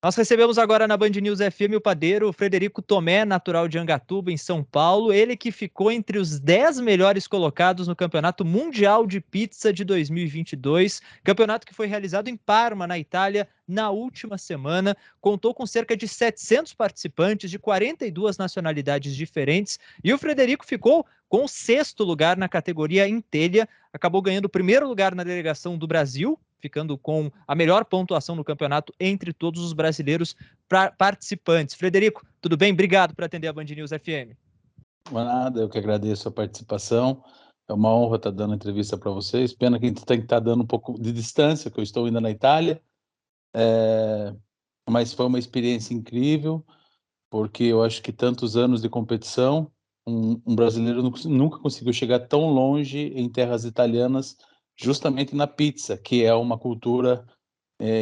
Nós recebemos agora na Band News FM o padeiro Frederico Tomé, natural de Angatuba, em São Paulo. Ele que ficou entre os 10 melhores colocados no Campeonato Mundial de Pizza de 2022. Campeonato que foi realizado em Parma, na Itália, na última semana. Contou com cerca de 700 participantes de 42 nacionalidades diferentes. E o Frederico ficou com o 6º lugar na categoria em telha. Acabou ganhando o 1º lugar na delegação do Brasil, ficando com a melhor pontuação no campeonato entre todos os brasileiros participantes. Frederico, tudo bem? Obrigado por atender a Band News FM. Nada, eu que agradeço a participação. É uma honra estar dando entrevista para vocês. Pena que a gente tem que estar dando um pouco de distância, que eu estou ainda na Itália. Mas foi uma experiência incrível, porque eu acho que tantos anos de competição, um brasileiro nunca conseguiu chegar tão longe em terras italianas, justamente na pizza, que é uma cultura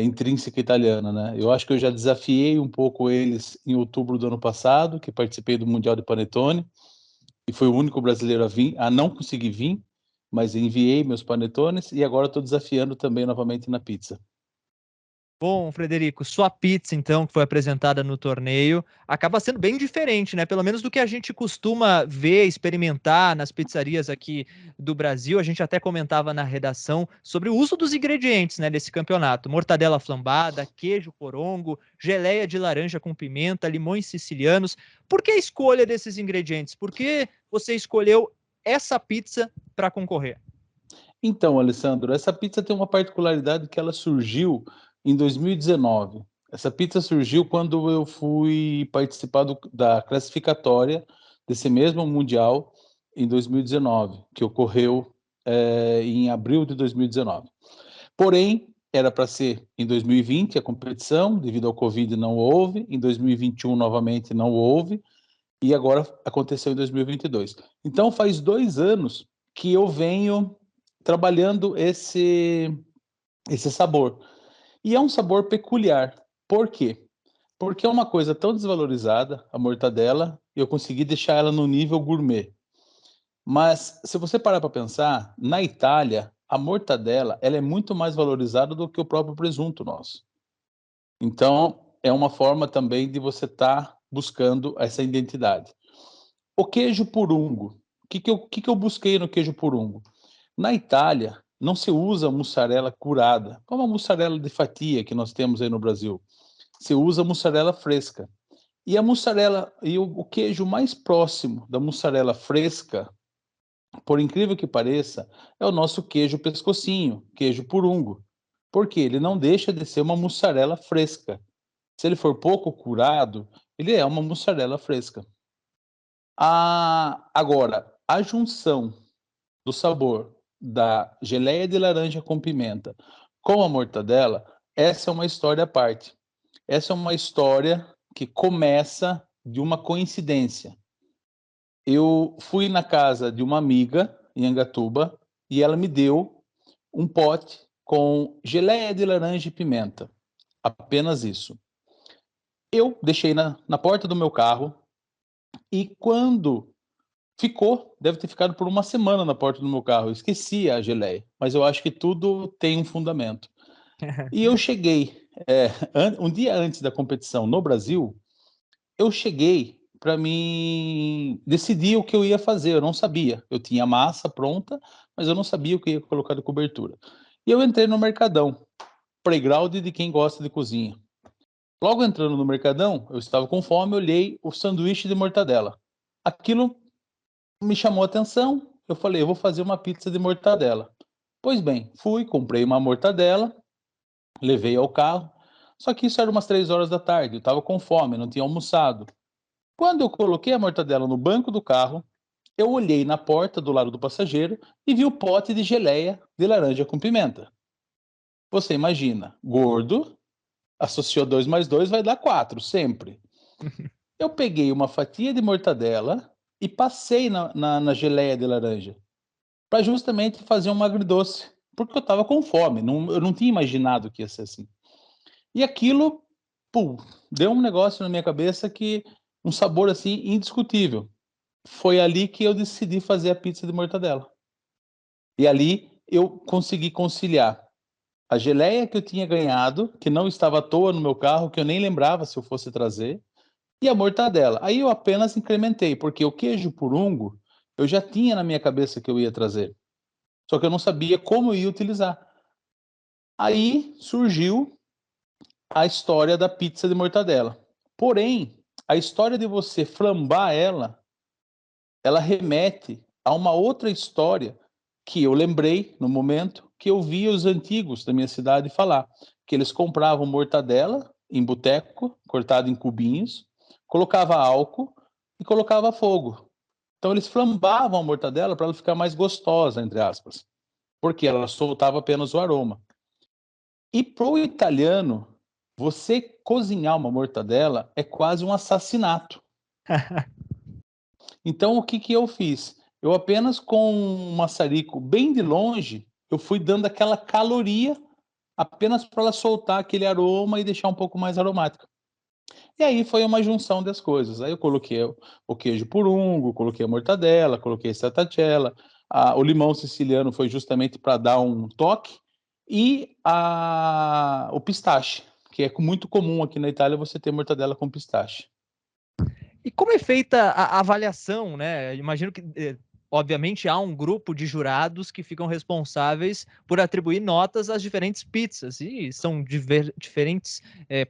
intrínseca italiana, né? Eu acho que eu já desafiei um pouco eles em outubro do ano passado, que participei do Mundial de Panetone, e foi o único brasileiro a não conseguir vir, mas enviei meus panetones, e agora estou desafiando também novamente na pizza. Bom, Frederico, sua pizza, então, que foi apresentada no torneio, acaba sendo bem diferente, né? Pelo menos do que a gente costuma ver, experimentar nas pizzarias aqui do Brasil. A gente até comentava na redação sobre o uso dos ingredientes, né, desse campeonato. Mortadela flambada, queijo porongo, geleia de laranja com pimenta, limões sicilianos. Por que a escolha desses ingredientes? Por que você escolheu essa pizza para concorrer? Então, Alessandro, essa pizza tem uma particularidade que ela surgiu em 2019. Essa pizza surgiu quando eu fui participar da classificatória desse mesmo Mundial em 2019, que ocorreu em abril de 2019. Porém, era para ser em 2020 a competição, devido ao Covid não houve, em 2021 novamente não houve, e agora aconteceu em 2022. Então, faz 2 anos que eu venho trabalhando esse sabor. E é um sabor peculiar. Por quê? Porque é uma coisa tão desvalorizada, a mortadela, e eu consegui deixar ela no nível gourmet. Mas se você parar para pensar, na Itália, a mortadela, ela é muito mais valorizada do que o próprio presunto nosso. Então, é uma forma também de você estar buscando essa identidade. O queijo porungo. O que eu busquei no queijo porungo? Na Itália, não se usa mussarela curada, como a mussarela de fatia que nós temos aí no Brasil. Se usa mussarela fresca. E a mussarela e o queijo mais próximo da mussarela fresca, por incrível que pareça, é o nosso queijo pescocinho, queijo porungo. Porque ele não deixa de ser uma mussarela fresca. Se ele for pouco curado, ele é uma mussarela fresca. Agora, a junção do sabor da geleia de laranja com pimenta com a mortadela, essa é uma história à parte. Essa é uma história que começa de uma coincidência. Eu fui na casa de uma amiga em Angatuba e ela me deu um pote com geleia de laranja e pimenta. Apenas isso. Eu deixei na porta do meu carro e quando deve ter ficado por uma semana na porta do meu carro. Eu esqueci a geleia, mas eu acho que tudo tem um fundamento. E eu cheguei, um dia antes da competição no Brasil, eu cheguei para mim decidir o que eu ia fazer. Eu não sabia. Eu tinha a massa pronta, mas eu não sabia o que ia colocar de cobertura. E eu entrei no Mercadão, playground de quem gosta de cozinha. Logo entrando no Mercadão, eu estava com fome, olhei o sanduíche de mortadela. Aquilo me chamou a atenção. Eu falei, eu vou fazer uma pizza de mortadela. Pois bem, fui, comprei uma mortadela, levei ao carro. Só que isso era umas 3 horas da tarde, eu estava com fome, não tinha almoçado. Quando eu coloquei a mortadela no banco do carro, eu olhei na porta do lado do passageiro e vi o pote de geleia de laranja com pimenta. Você imagina, gordo, associou 2 mais 2 vai dar 4, sempre. Eu peguei uma fatia de mortadela e passei na geleia de laranja, para justamente fazer um agridoce, porque eu estava com fome, eu não tinha imaginado que ia ser assim. E aquilo, pum, deu um negócio na minha cabeça que um sabor assim indiscutível. Foi ali que eu decidi fazer a pizza de mortadela. E ali eu consegui conciliar a geleia que eu tinha ganhado, que não estava à toa no meu carro, que eu nem lembrava se eu fosse trazer, e a mortadela. Aí eu apenas incrementei, porque o queijo porungo eu já tinha na minha cabeça que eu ia trazer, só que eu não sabia como eu ia utilizar. Aí surgiu a história da pizza de mortadela. Porém, a história de você flambar ela remete a uma outra história que eu lembrei no momento que eu vi os antigos da minha cidade falar, que eles compravam mortadela em boteco, cortada em cubinhos, colocava álcool e colocava fogo. Então eles flambavam a mortadela para ela ficar mais gostosa, entre aspas, porque ela soltava apenas o aroma. E pro italiano, você cozinhar uma mortadela é quase um assassinato. Então o que que eu fiz? Eu apenas com um maçarico bem de longe, eu fui dando aquela caloria apenas para ela soltar aquele aroma e deixar um pouco mais aromática. E aí foi uma junção das coisas. Aí eu coloquei o queijo porungo, coloquei a mortadela, coloquei a stracciatella, o limão siciliano foi justamente para dar um toque, e o pistache, que é muito comum aqui na Itália você ter mortadela com pistache. E como é feita a avaliação, né? Imagino que, obviamente, há um grupo de jurados que ficam responsáveis por atribuir notas às diferentes pizzas, e são diferentes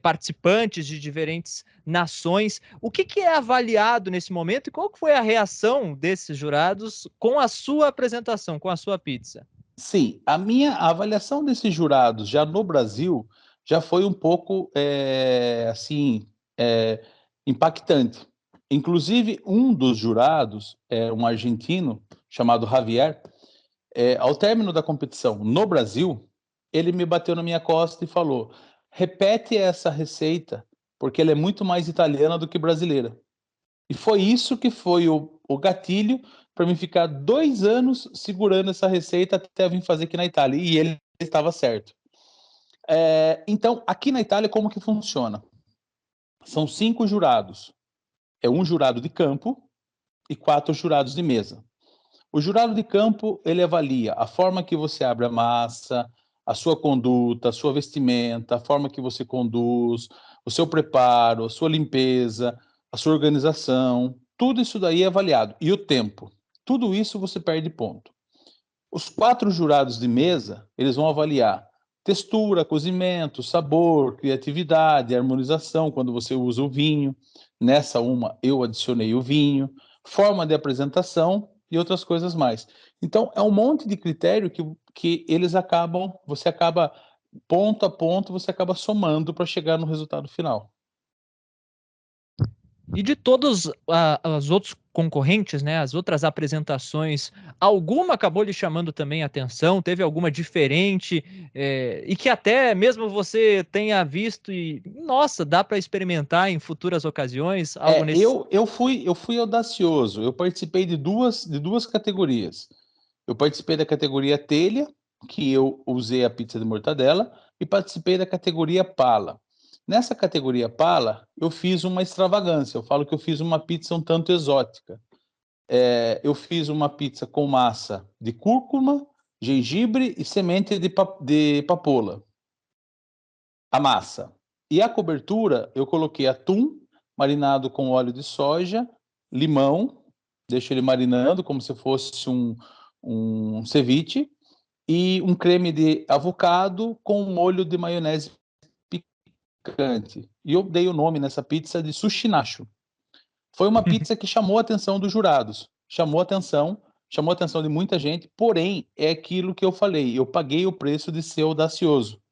participantes de diferentes nações. O que, que é avaliado nesse momento e qual que foi a reação desses jurados com a sua apresentação, com a sua pizza? Sim, a avaliação desses jurados já no Brasil já foi um pouco, assim, impactante. Inclusive, um dos jurados, um argentino chamado Javier, ao término da competição no Brasil, ele me bateu na minha costa e falou: "Repete essa receita, porque ela é muito mais italiana do que brasileira". E foi isso que foi o gatilho para mim ficar 2 anos segurando essa receita até eu vim fazer aqui na Itália, e ele estava certo. Então, aqui na Itália como que funciona? São 5 jurados, é um jurado de campo e 4 jurados de mesa. O jurado de campo, ele avalia a forma que você abre a massa, a sua conduta, a sua vestimenta, a forma que você conduz, o seu preparo, a sua limpeza, a sua organização, tudo isso daí é avaliado. E o tempo. Tudo isso você perde ponto. Os 4 jurados de mesa, eles vão avaliar textura, cozimento, sabor, criatividade, harmonização, quando você usa o vinho. Nessa uma, eu adicionei o vinho, forma de apresentação e outras coisas mais. Então, é um monte de critério que eles acabam, você acaba, ponto a ponto, você acaba somando para chegar no resultado final. E de todos os outros concorrentes, né, as outras apresentações, alguma acabou lhe chamando também a atenção? Teve alguma diferente, e que até mesmo você tenha visto e, nossa, dá para experimentar em futuras ocasiões, algo nesse Eu fui audacioso, eu participei de duas categorias. Eu participei da categoria telha, que eu usei a pizza de mortadela, e participei da categoria pala. Nessa categoria pala, eu fiz uma extravagância, eu falo que eu fiz uma pizza um tanto exótica. Eu fiz uma pizza com massa de cúrcuma, gengibre e semente de papoula, a massa. E a cobertura, eu coloquei atum marinado com óleo de soja, limão, deixo ele marinando como se fosse um ceviche, e um creme de avocado com molho de maionese picante. E eu dei o nome nessa pizza de sushi nacho. Foi uma pizza que chamou a atenção dos jurados, chamou a atenção de muita gente, porém, é aquilo que eu falei, eu paguei o preço de ser audacioso.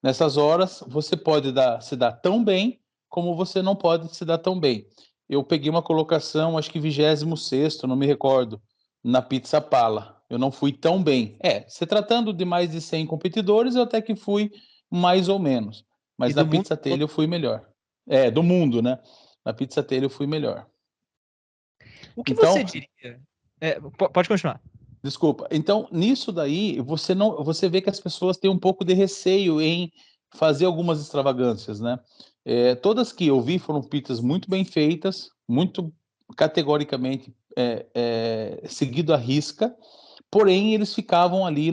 Nessas horas, você pode se dar tão bem, como você não pode se dar tão bem. Eu peguei uma colocação, acho que 26º, não me recordo, na pizza pala. Eu não fui tão bem. Se tratando de mais de 100 competidores, eu até que fui mais ou menos. e Mas na do mundo pizza todo. telha eu fui melhor. Do mundo, né? Na pizza telha eu fui melhor. O que você Então, diria? Pode continuar. desculpa. Então, nisso daí, você vê que as pessoas têm um pouco de receio em fazer algumas extravagâncias, né? Todas que eu vi foram pizzas muito bem feitas, muito categoricamente seguido à risca, porém eles ficavam ali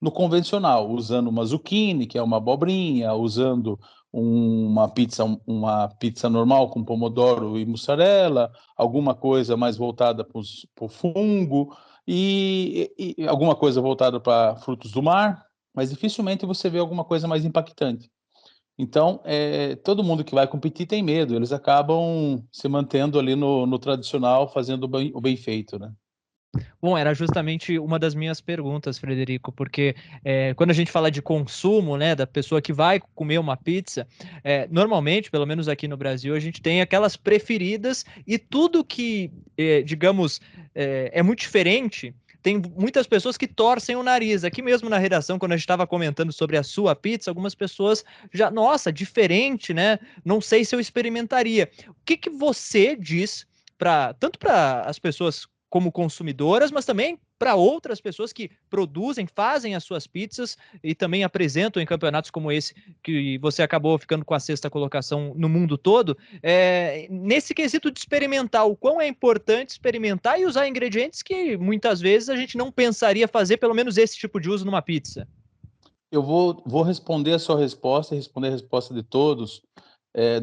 no convencional, usando uma zucchini, que é uma abobrinha, usando uma pizza normal com pomodoro e mussarela, alguma coisa mais voltada para o fungo e alguma coisa voltada para frutos do mar, mas dificilmente você vê alguma coisa mais impactante. Então, todo mundo que vai competir tem medo, eles acabam se mantendo ali no tradicional, fazendo o bem feito, né? Bom, era justamente uma das minhas perguntas, Frederico, porque quando a gente fala de consumo, né, da pessoa que vai comer uma pizza, normalmente, pelo menos aqui no Brasil, a gente tem aquelas preferidas e tudo que, digamos, é muito diferente. Tem muitas pessoas que torcem o nariz. Aqui mesmo na redação, quando a gente estava comentando sobre a sua pizza, algumas pessoas já, nossa, diferente, né? Não sei se eu experimentaria. O que que você diz tanto para as pessoas como consumidoras, mas também para outras pessoas que produzem, fazem as suas pizzas e também apresentam em campeonatos como esse, que você acabou ficando com a sexta colocação no mundo todo. Nesse quesito de experimentar, o quão é importante experimentar e usar ingredientes que muitas vezes a gente não pensaria fazer, pelo menos esse tipo de uso numa pizza. Eu vou responder a sua resposta, responder a resposta de todos,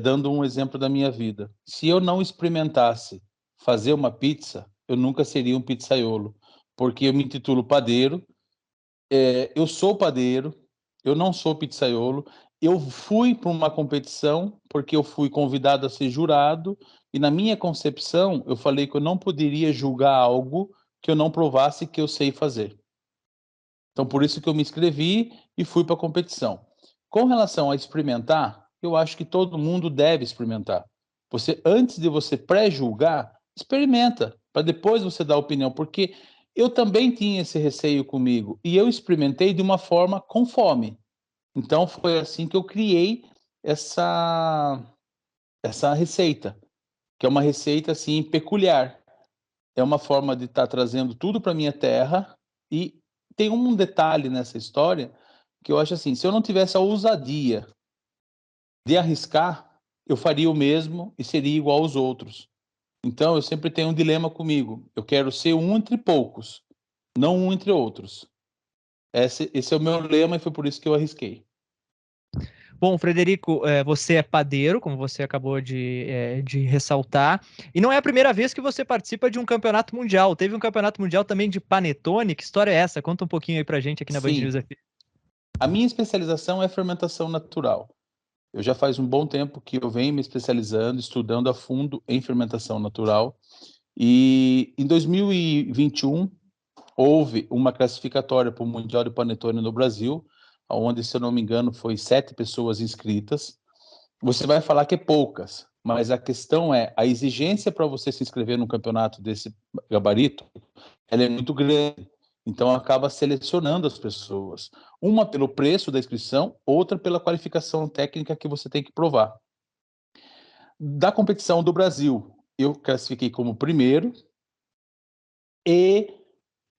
dando um exemplo da minha vida. Se eu não experimentasse fazer uma pizza, eu nunca seria um pizzaiolo, porque eu me intitulo padeiro, eu sou padeiro, eu não sou pizzaiolo. Eu fui para uma competição porque eu fui convidado a ser jurado, e na minha concepção, eu falei que eu não poderia julgar algo que eu não provasse que eu sei fazer. Então, por isso que eu me inscrevi e fui para a competição. Com relação a experimentar, eu acho que todo mundo deve experimentar. Você, antes de você pré-julgar, experimenta, para depois você dar opinião, porque eu também tinha esse receio comigo e eu experimentei de uma forma com fome. Então, foi assim que eu criei essa, essa receita, que é uma receita assim peculiar. É uma forma de estar trazendo tudo para minha terra. E tem um detalhe nessa história que eu acho assim, se eu não tivesse a ousadia de arriscar, eu faria o mesmo e seria igual aos outros. Então eu sempre tenho um dilema comigo, eu quero ser um entre poucos, não um entre outros. Esse é o meu lema e foi por isso que eu arrisquei. Bom, Frederico, você é padeiro, como você acabou de ressaltar, e não é a primeira vez que você participa de um campeonato mundial. Teve um campeonato mundial também de panetone. Que história é essa? Conta um pouquinho aí pra gente aqui na Band News Sim, FM. a minha especialização é fermentação natural. Eu já faz um bom tempo que eu venho me especializando, estudando a fundo em fermentação natural. E em 2021 houve uma classificatória para o Mundial de Panetone no Brasil, onde, se eu não me engano, foi 7 pessoas inscritas. Você vai falar que é poucas, mas a questão é, a exigência para você se inscrever num campeonato desse gabarito, ela é muito grande. Então acaba selecionando as pessoas, uma pelo preço da inscrição, outra pela qualificação técnica que você tem que provar. Da competição do Brasil, eu classifiquei como primeiro e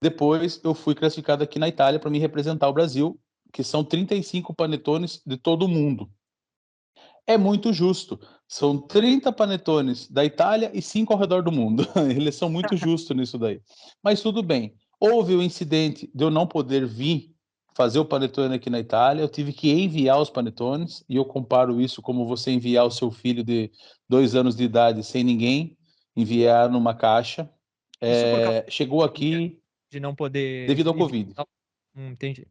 depois eu fui classificado aqui na Itália para me representar o Brasil, que são 35 panetones de todo o mundo. É muito justo. São 30 panetones da Itália e 5 ao redor do mundo. Eles são muito justos nisso daí. Mas tudo bem. Houve o incidente de eu não poder vir fazer o panetone aqui na Itália. Eu tive que enviar os panetones, e eu comparo isso como você enviar o seu filho de 2 anos de idade sem ninguém, enviar numa caixa. Isso por causa Chegou aqui de não poder devido ao enviar. Covid. Entendi.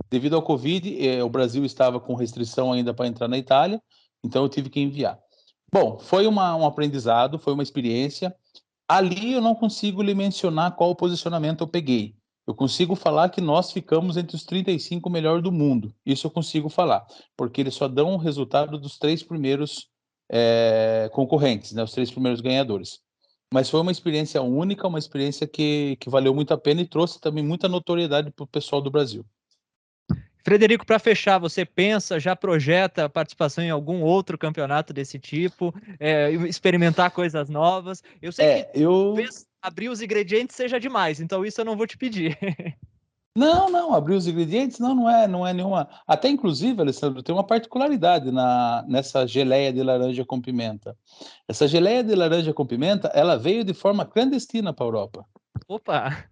Devido ao Covid, o Brasil estava com restrição ainda para entrar na Itália, então eu tive que enviar. Bom, foi um aprendizado, foi uma experiência. Ali eu não consigo lhe mencionar qual posicionamento eu peguei. Eu consigo falar que nós ficamos entre os 35 melhores do mundo. Isso eu consigo falar, porque eles só dão o resultado dos 3 primeiros concorrentes, né, os 3 primeiros ganhadores. Mas foi uma experiência única, uma experiência que valeu muito a pena e trouxe também muita notoriedade para o pessoal do Brasil. Frederico, para fechar, você pensa, já projeta a participação em algum outro campeonato desse tipo, experimentar coisas novas? Eu sei que Eu talvez abrir os ingredientes seja demais, então isso eu não vou te pedir. Não, não, abrir os ingredientes não é nenhuma. Até inclusive, Alessandro, tem uma particularidade nessa geleia de laranja com pimenta. Essa geleia de laranja com pimenta, ela veio de forma clandestina para a Europa. Opa!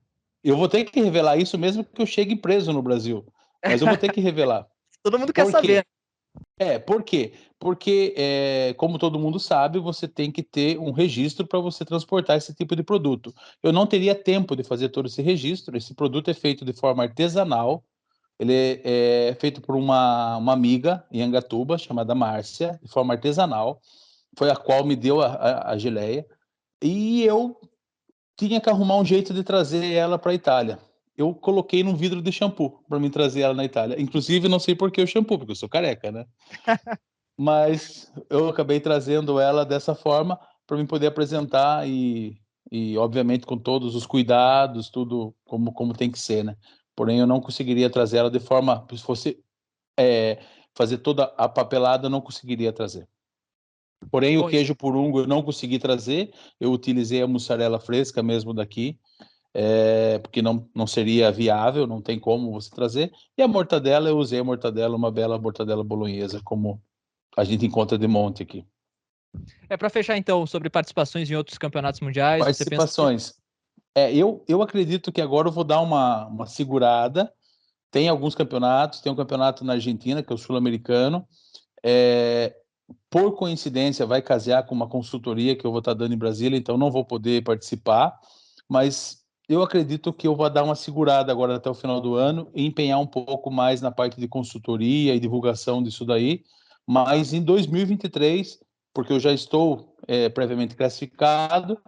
Eu vou ter que revelar isso mesmo que eu chegue preso no Brasil, mas eu vou ter que revelar. Todo mundo quer Por quê? saber. Por quê? Porque, como todo mundo sabe, você tem que ter um registro para você transportar esse tipo de produto. Eu não teria tempo de fazer todo esse registro, esse produto é feito de forma artesanal, ele é feito por uma amiga em Angatuba, chamada Márcia, de forma artesanal, foi a qual me deu a geleia, e eu tinha que arrumar um jeito de trazer ela para a Itália. Eu coloquei num vidro de shampoo para mim trazer ela na Itália. Inclusive, não sei por que o shampoo, porque eu sou careca, né? Mas eu acabei trazendo ela dessa forma para mim poder apresentar e obviamente com todos os cuidados, tudo como tem que ser, né? Porém, eu não conseguiria trazer ela de forma, se fosse fazer toda a papelada, eu não conseguiria trazer. Porém, o Bom, queijo porungo eu não consegui trazer, eu utilizei a mussarela fresca mesmo daqui, porque não seria viável, não tem como você trazer. E a mortadela, eu usei a mortadela, uma bela mortadela bolonhesa, como a gente encontra de monte aqui. para fechar então, sobre participações em outros campeonatos mundiais, você pensa que... Participações. Eu acredito que agora eu vou dar uma segurada. Tem alguns campeonatos, tem um campeonato na Argentina, que é o Sul-Americano. Por coincidência, vai casear com uma consultoria que eu vou estar dando em Brasília, então não vou poder participar, mas eu acredito que eu vou dar uma segurada agora até o final do ano e empenhar um pouco mais na parte de consultoria e divulgação disso daí, mas em 2023, porque eu já estou previamente classificado,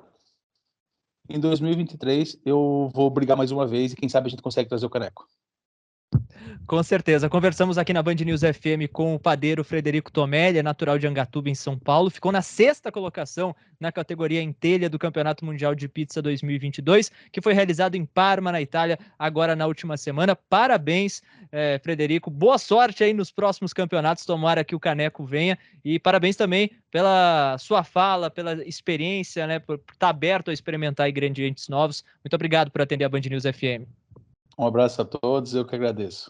em 2023 eu vou brigar mais uma vez e quem sabe a gente consegue trazer o caneco. Com certeza. Conversamos aqui na Band News FM com o padeiro Frederico Tomelli, natural de Angatuba, em São Paulo. Ficou na 6ª colocação na categoria em telha do Campeonato Mundial de Pizza 2022, que foi realizado em Parma, na Itália, agora na última semana. Parabéns, Frederico. Boa sorte aí nos próximos campeonatos. Tomara que o caneco venha. E parabéns também pela sua fala, pela experiência, né, por estar aberto a experimentar ingredientes novos. Muito obrigado por atender a Band News FM. Um abraço a todos, eu que agradeço.